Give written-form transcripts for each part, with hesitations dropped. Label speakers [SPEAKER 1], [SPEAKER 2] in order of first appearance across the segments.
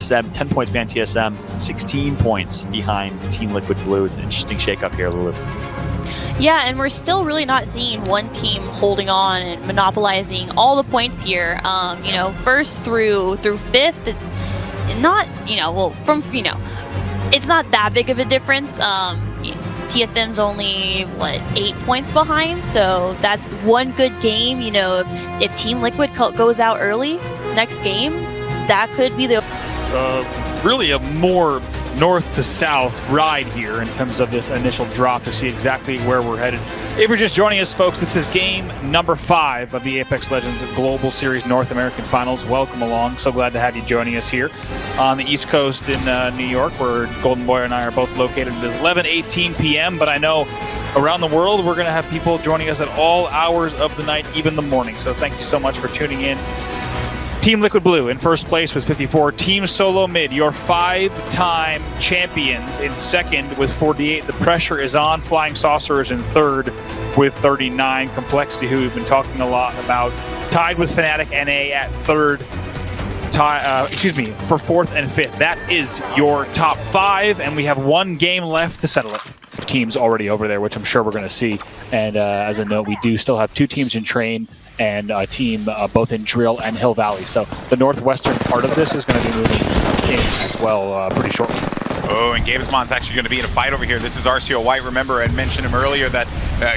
[SPEAKER 1] 10 points behind TSM, 16 points behind Team Liquid Blue. It's an interesting shakeup here, Lulu.
[SPEAKER 2] Yeah, and we're still really not seeing one team holding on and monopolizing all the points here. You know, first through fifth, it's not, it's not that big of a difference. TSM's only, 8 points behind, so that's one good game. You know, if Team Liquid goes out early next game, that could be the...
[SPEAKER 1] really a more north to south ride here in terms of this initial drop to see exactly where we're headed. If you're just joining us, folks, this is game number 5 of the Apex Legends Global Series North American Finals. Welcome along. So glad to have you joining us here on the East Coast in New York, where Golden Boy and I are both located. It is 11:18 p.m., but I know around the world we're going to have people joining us at all hours of the night, even the morning. So thank you so much for tuning in. Team Liquid Blue in first place with 54. Team SoloMid, your 5-time champions, in second with 48. The pressure is on. Flying Saucerorrs in third with 39. Complexity, who we've been talking a lot about, tied with Fnatic NA at third. For fourth and fifth. That is your top 5, and we have one game left to settle it. Teams already over there, which I'm sure we're going to see. And as a note, we do still have 2 teams in train and a team both in Drill and Hill Valley. So the northwestern part of this is going to be moving in as well pretty shortly.
[SPEAKER 3] Oh, and Gamesmon's actually going to be in a fight over here. This is RCO White. Remember, I mentioned him earlier that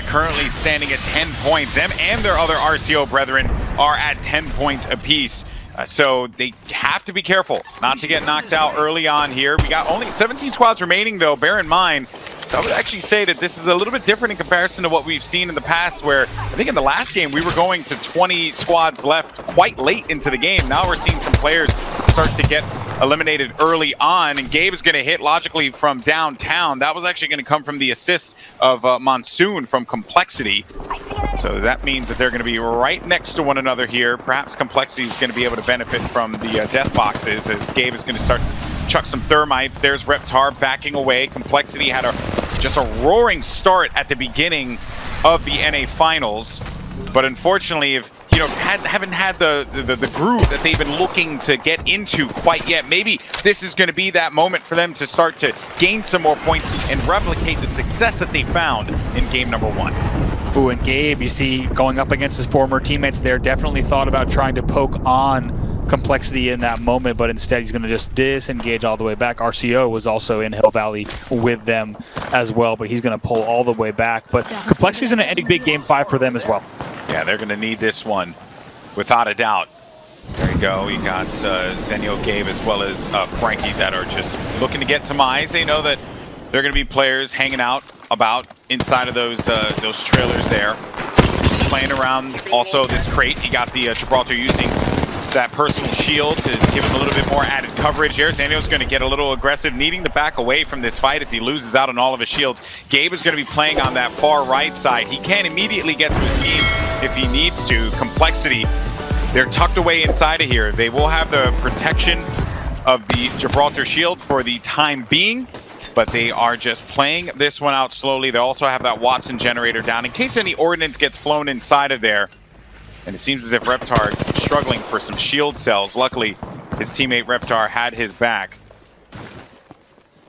[SPEAKER 3] currently standing at 10 points. Them and their other RCO brethren are at 10 points apiece. So they have to be careful not to get knocked out early on here. We got only 17 squads remaining, though. Bear in mind, so I would actually say that this is a little bit different in comparison to what we've seen in the past, where I think in the last game we were going to 20 squads left quite late into the game. Now we're seeing some players start to get eliminated early on, and Gabe is going to hit logically from downtown. That was actually going to come from the assist of Monsoon from Complexity. So that means that they're going to be right next to one another here. Perhaps Complexity is going to be able to benefit from the death boxes, as Gabe is going to start to chuck some thermites. There's Reptar backing away. Complexity had just a roaring start at the beginning of the NA finals, but unfortunately, if haven't had the groove that they've been looking to get into quite yet. Maybe this is going to be that moment for them to start to gain some more points and replicate the success that they found in game number 1.
[SPEAKER 1] Ooh, and Gabe, you see, going up against his former teammates there, definitely thought about trying to poke on Complexity in that moment, but instead he's going to just disengage all the way back. RCO was also in Hill Valley with them as well, but he's going to pull all the way back. But Complexity's in an ending big game 5 for them as well.
[SPEAKER 3] Yeah, they're going to need this one, without a doubt. There you go. You got Zenio, Gabe, as well as Frankie that are just looking to get some eyes. They know that there are going to be players hanging out about inside of those trailers there, playing around. Also, this crate, he got the Gibraltar using that personal shield to give him a little bit more added coverage here. Zenio's going to get a little aggressive, needing to back away from this fight as he loses out on all of his shields. Gabe is going to be playing on that far right side. He can immediately get to his team if he needs to. Complexity, they're tucked away inside of here. They will have the protection of the Gibraltar shield for the time being, but they are just playing this one out slowly. They also have that Watson generator down in case any ordnance gets flown inside of there. And it seems as if Reptar is struggling for some shield cells. Luckily, his teammate Reptar had his back.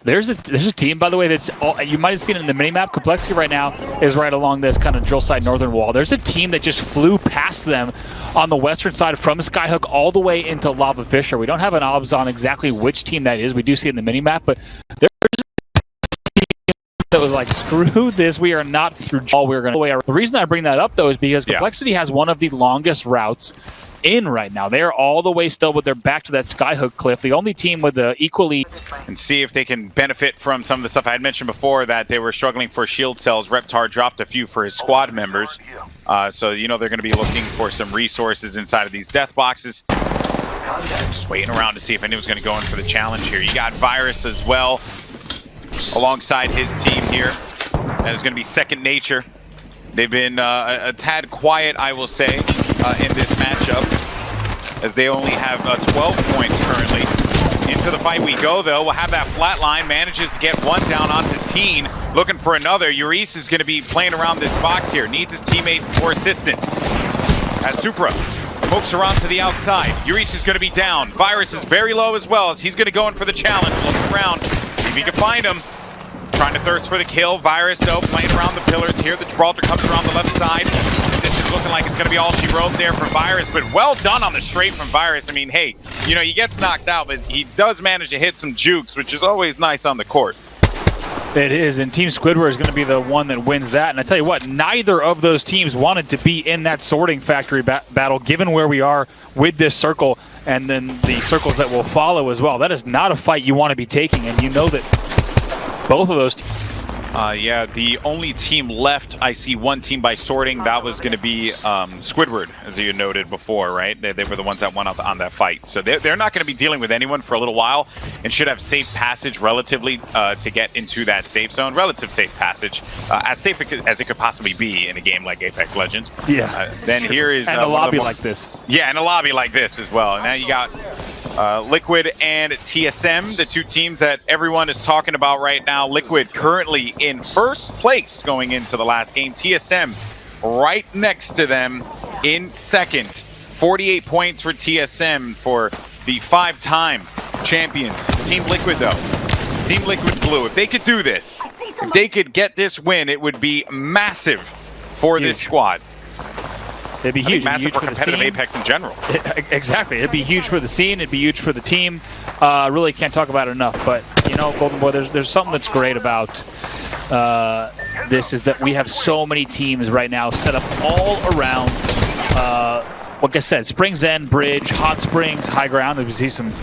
[SPEAKER 1] There's a team, by the way, that's you might have seen it in the minimap. Complexity right now is right along this kind of drill side northern wall. There's a team that just flew past them on the western side from Skyhook all the way into Lava Fisher. We don't have an obs on exactly which team that is. We do see it in the minimap, but there's that was like, screw this, we are not through all, we're going to way. The reason I bring that up, though, is because Complexity has one of the longest routes in right now. They're all the way still with their back to that Skyhook cliff. The only team with the equally...
[SPEAKER 3] And see if they can benefit from some of the stuff I had mentioned before, that they were struggling for shield cells. Reptar dropped a few for his squad members. So, they're going to be looking for some resources inside of these death boxes. Just waiting around to see if anyone's going to go in for the challenge here. You got Virus as well, alongside his team here. That is going to be Second Nature. They've been a tad quiet, I will say, in this matchup, as they only have 12 points currently. Into the fight we go, though. We'll have that flat line. Manages to get one down onto Teen. Looking for another. Urice is going to be playing around this box here. Needs his teammate for assistance. As Supra Smokes around to the outside. Yuri's is going to be down. Virus is very low as well, as he's going to go in for the challenge. Looking around, see if he can find him. Trying to thirst for the kill. Virus, though, playing around the pillars here. The Gibraltar comes around the left side. This is looking like it's going to be all she wrote there for Virus, but well done on the straight from Virus. I mean, hey, you know, he gets knocked out, but he does manage to hit some jukes, which is always nice on the court.
[SPEAKER 1] It is, and Team Squidward is going to be the one that wins that. And I tell you what, neither of those teams wanted to be in that sorting factory battle, given where we are with this circle and then the circles that will follow as well. That is not a fight you want to be taking, and you know that both of those teams.
[SPEAKER 3] Yeah, the only team left, I see one team by sorting, that was going to be Squidward, as you noted before, right? They were the ones that went out on that fight. So they're not going to be dealing with anyone for a little while and should have safe passage relatively to get into that safe zone. Relative safe passage, as safe as it could possibly be in a game like Apex Legends.
[SPEAKER 1] Yeah.
[SPEAKER 3] Then here is...
[SPEAKER 1] And a lobby like this.
[SPEAKER 3] Yeah, and a lobby like this as well. And now you got... Liquid and TSM, the two teams that everyone is talking about right now. Liquid currently in first place going into the last game. TSM right next to them in second. 48 points for TSM for the 5-time champions. Team Liquid, though. Team Liquid Blue. If they could do this, if they could get this win, it would be massive for this squad.
[SPEAKER 1] It'd be huge.
[SPEAKER 3] Massive
[SPEAKER 1] Huge
[SPEAKER 3] for competitive Apex in general.
[SPEAKER 1] Exactly. It'd be huge for the scene. It'd be huge for the team. Really can't talk about it enough. But, you know, Golden Boy, there's something that's great about this is that we have so many teams right now set up all around, like I said, Springs End, Bridge, Hot Springs, High Ground. We see some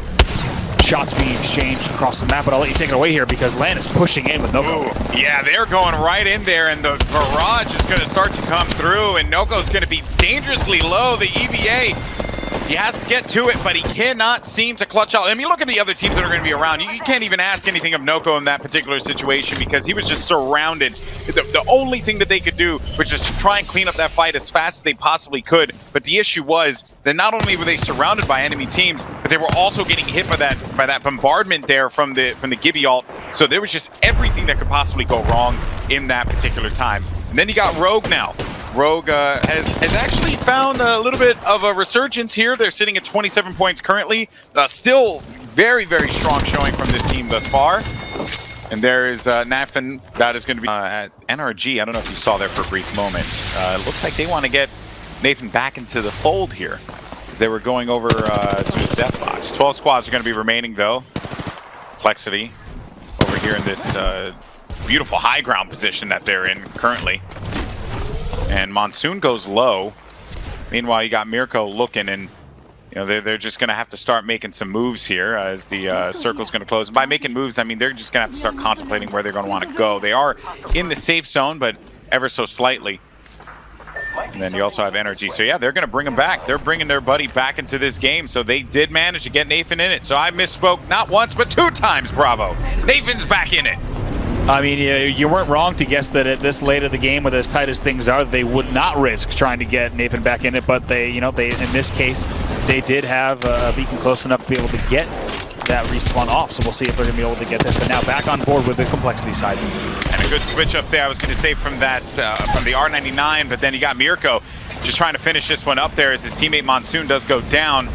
[SPEAKER 1] shots being exchanged across the map, but I'll let you take it away here because Lan is pushing in with Noko.
[SPEAKER 3] Ooh, yeah, they're going right in there, and the barrage is going to start to come through, and Noko's going to be dangerously low. The EVA, he has to get to it, but he cannot seem to clutch out. I mean, look at the other teams that are going to be around. You can't even ask anything of Noko in that particular situation because he was just surrounded. The only thing that they could do was just try and clean up that fight as fast as they possibly could, but the issue was that not only were they surrounded by enemy teams, but they were also getting hit by that bombardment there from the Gibby ult. So there was just everything that could possibly go wrong in that particular time. And then you got ROG now. ROG has actually found a little bit of a resurgence here. They're sitting at 27 points currently. Still very, very strong showing from this team thus far. And there is Nathan, that is going to be at NRG. I don't know if you saw there for a brief moment. It looks like they want to get Nathan back into the fold here. They were going over to the death box. 12 squads are going to be remaining, though. Complexity over here in this beautiful high ground position that they're in currently. And Monsoon goes low. Meanwhile, you got Mirko looking, and you know they're just going to have to start making some moves here as the circle's going to close. And by making moves, I mean they're just going to have to start contemplating where they're going to want to go. They are in the safe zone, but ever so slightly. And then you also have Energy. So yeah, they're going to bring him back. They're bringing their buddy back into this game. So they did manage to get Nathan in it. So I misspoke not once, but 2 times, bravo. Nathan's back in it.
[SPEAKER 1] I mean, you weren't wrong to guess that at this late of the game, with as tight as things are, they would not risk trying to get Nathan back in it. But they in this case, they did have a beacon close enough to be able to get that respawn off. So we'll see if they're going to be able to get this. But now back on board with the complexity side.
[SPEAKER 3] And a good switch up there. I was going to say from that from the R99, but then you got Mirko just trying to finish this one up there as his teammate Monsoon does go down.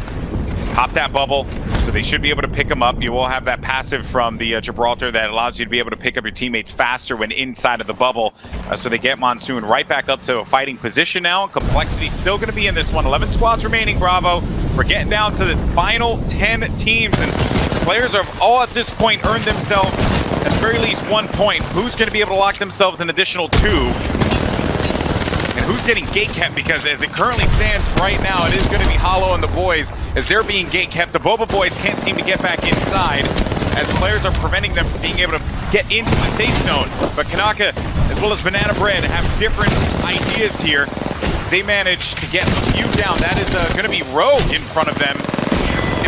[SPEAKER 3] Pop that bubble. So they should be able to pick them up. You will have that passive from the Gibraltar that allows you to be able to pick up your teammates faster when inside of the bubble. So they get Monsoon right back up to a fighting position now. Complexity still going to be in this one. 11 squads remaining, bravo. We're getting down to the final 10 teams, and players have all at this point earned themselves at the very least 1 point. Who's going to be able to lock themselves an additional 2? And who's getting gate kept? Because as it currently stands right now, it is going to be Hollow and the boys as they're being gate kept. The Boba boys can't seem to get back inside as players are preventing them from being able to get into the safe zone. But Kanaka, as well as Banana Bread, have different ideas here. They manage to get a few down. That is going to be ROG in front of them.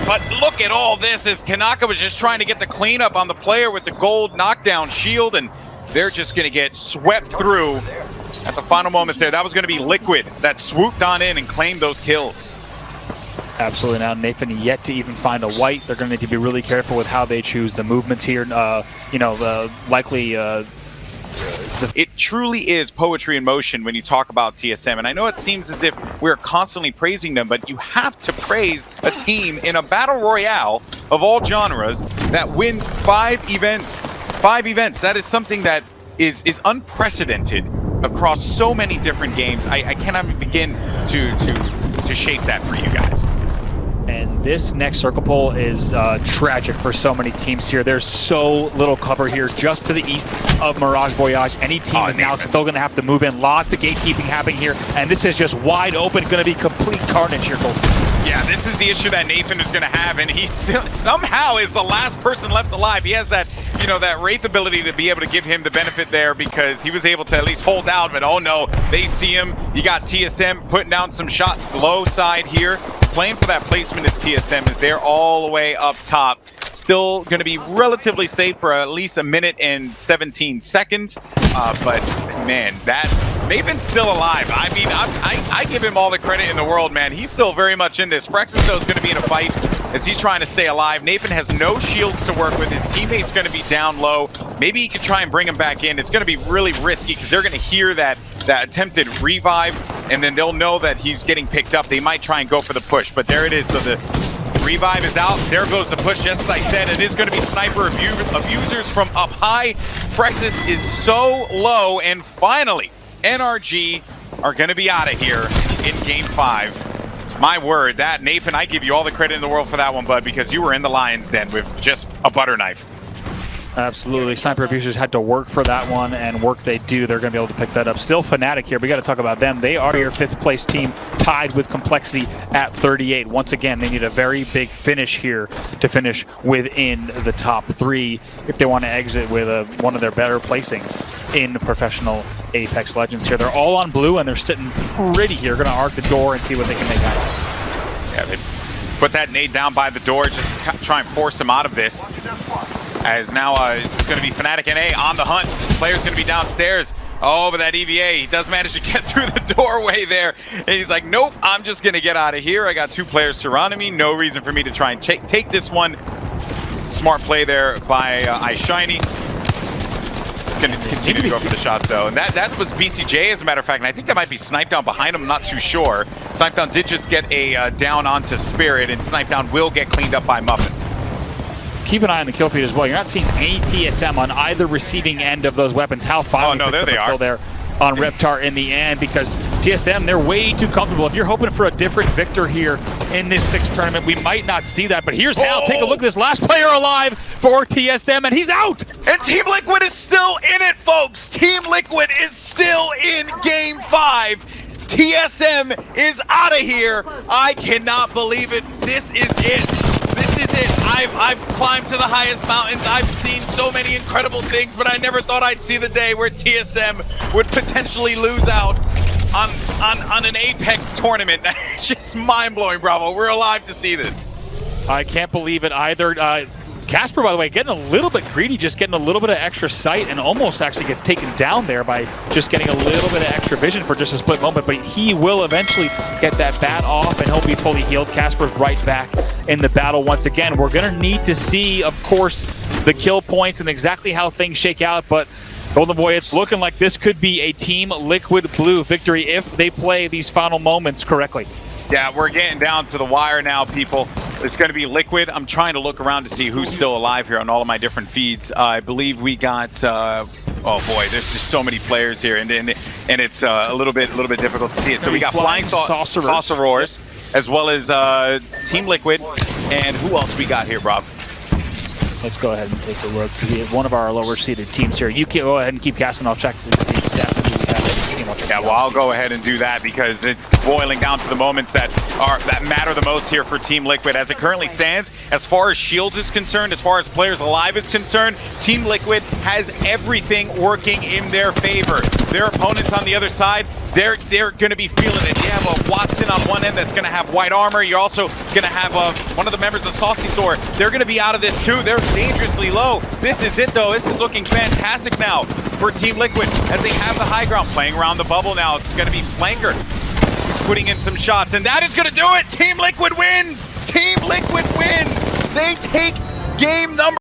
[SPEAKER 3] But look at all this as Kanaka was just trying to get the cleanup on the player with the gold knockdown shield, and they're just going to get swept through at the final moments there. That was going to be Liquid that swooped on in and claimed those kills.
[SPEAKER 1] Absolutely. Now Nathan yet to even find a white. They're going to need to be really careful with how they choose the movements here. Likely
[SPEAKER 3] It truly is poetry in motion when you talk about TSM, and I know it seems as if we're constantly praising them, but you have to praise a team in a battle royale of all genres that wins 5 events. 5 events. That is something that is unprecedented across so many different games. I cannot even begin to shape that for you guys.
[SPEAKER 1] And this next circle pull is tragic for so many teams here. There's so little cover here just to the east of Mirage Voyage. Any team is now still going to have to move in. Lots of gatekeeping happening here, and this is just wide open. Going to be complete carnage here, Cole.
[SPEAKER 3] Yeah, this is the issue that Nathan is going to have, and he somehow is the last person left alive. He has that, you know, that Wraith ability to be able to give him the benefit there because he was able to at least hold out, but oh no, they see him. You got TSM putting down some shots low side here. Playing for that placement is TSM, is there all the way up top. Still going to be relatively safe for at least 1 minute and 17 seconds. But man, that Nathan's still alive. I mean, I give him all the credit in the world, man. He's still very much in this. Frexis, though, is going to be in a fight as he's trying to stay alive. Nathan has no shields to work with. His teammate's going to be down low. Maybe he can try and bring him back in. It's going to be really risky because they're going to hear that attempted revive, and then they'll know that he's getting picked up. They might try and go for the push, but there it is. So the revive is out. There goes the push. Just as I said, it is going to be sniper abusers from up high. Frexis is so low, and finally, NRG are going to be out of here in Game 5. My word, that, Nathan, I give you all the credit in the world for that one, bud, because you were in the lion's den with just a butter knife.
[SPEAKER 1] Absolutely. Sniper Abusers had to work for that one, and work they do. They're going to be able to pick that up. Still Fnatic here. We got to talk about them. They are your 5th place team, tied with Complexity at 38. Once again, they need a very big finish here to finish within the top 3 if they want to exit with one of their better placings in professional Apex Legends here. They're all on blue, and they're sitting pretty here. Going to arc the door and see what they can make happen.
[SPEAKER 3] Yeah, they put that nade down by the door, just try and force him out of this. As now this is going to be Fnatic NA on the hunt. Player's going to be downstairs. Oh, but that EVA, he does manage to get through the doorway there. And he's like, nope, I'm just going to get out of here. I got 2 players surrounding me. No reason for me to try and take this one. Smart play there by iShiny. He's going to continue to go for the shots, though. And that was BCJ, as a matter of fact. And I think that might be Snipedown behind him. I'm not too sure. Snipedown did just get a down onto Spirit, and Snipedown will get cleaned up by Muffins.
[SPEAKER 1] Keep an eye on the kill feed as well. You're not seeing any TSM on either receiving end of those weapons. How finally
[SPEAKER 3] there they are.
[SPEAKER 1] Kill there on Reptar in the end, because TSM, they're way too comfortable. If you're hoping for a different victor here in this 6th tournament, we might not see that. But here's Hal. Take a look at this last player alive for TSM, and he's out.
[SPEAKER 3] And Team Liquid is still in it, folks. Team Liquid is still in Game 5. TSM is out of here. I cannot believe it. This is it. This is it. I've climbed to the highest mountains. I've seen so many incredible things, but I never thought I'd see the day where TSM would potentially lose out on an Apex tournament. It's just mind-blowing, Bravo. We're alive to see this.
[SPEAKER 1] I can't believe it either. Casper, by the way, getting a little bit greedy, just getting a little bit of extra sight, and almost actually gets taken down there by just getting a little bit of extra vision for just a split moment. But he will eventually get that bat off, and he'll be fully healed. Casper's right back in the battle once again. We're going to need to see, of course, the kill points and exactly how things shake out. But Golden Boy, it's looking like this could be a Team Liquid Blue victory if they play these final moments correctly.
[SPEAKER 3] Yeah, we're getting down to the wire now, people. It's going to be Liquid. I'm trying to look around to see who's still alive here on all of my different feeds. I believe we got, oh boy, there's just so many players here, and it's a little bit difficult to see it. So we got Flying Saucerorrs, as well as Team Liquid, and who else we got here, Rob?
[SPEAKER 1] Let's go ahead and take a look. See one of our lower-seeded teams here. You can go ahead and keep casting. I'll check to see exactly who we have.
[SPEAKER 3] Yeah, well, I'll go ahead and do that because it's boiling down to the moments that matter the most here for Team Liquid. As it currently stands, as far as Shields is concerned, as far as players alive is concerned, Team Liquid has everything working in their favor. Their opponents on the other side, they're going to be feeling it. You have a Watson on one end that's going to have white armor. You're also going to have one of the members of Saucy Store. They're going to be out of this too. They're dangerously low. This is it, though. This is looking fantastic now for Team Liquid as they have the high ground, playing around the bubble now. It's going to be Flanger putting in some shots, and that is going to do it. Team Liquid wins. Team Liquid wins. They take game number